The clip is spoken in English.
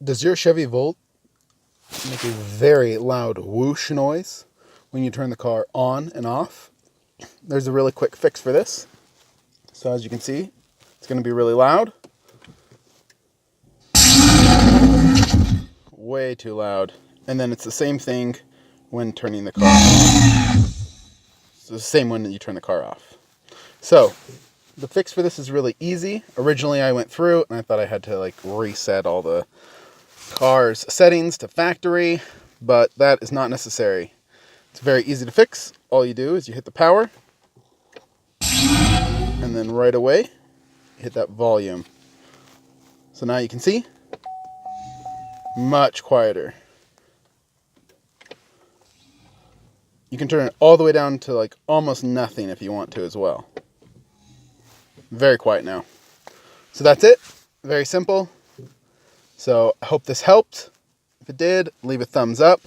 Does your Chevy Volt make a very loud whoosh noise when you turn the car on and off? There's a really quick fix for this. So as you can see, it's going to be really loud. Way too loud. And then it's the same thing when turning the car on. It's the same when you turn the car off. So the fix for this is really easy. Originally I went through and I thought I had to reset all the car's settings to factory, but that is not necessary. It's very easy to fix. All you do is you hit the power, and then right away hit that volume. So now you can see, much quieter. You can turn it all the way down to almost nothing if you want to as well. Very quiet now. So that's it. Very simple. So I hope this helped. If it did, leave a thumbs up.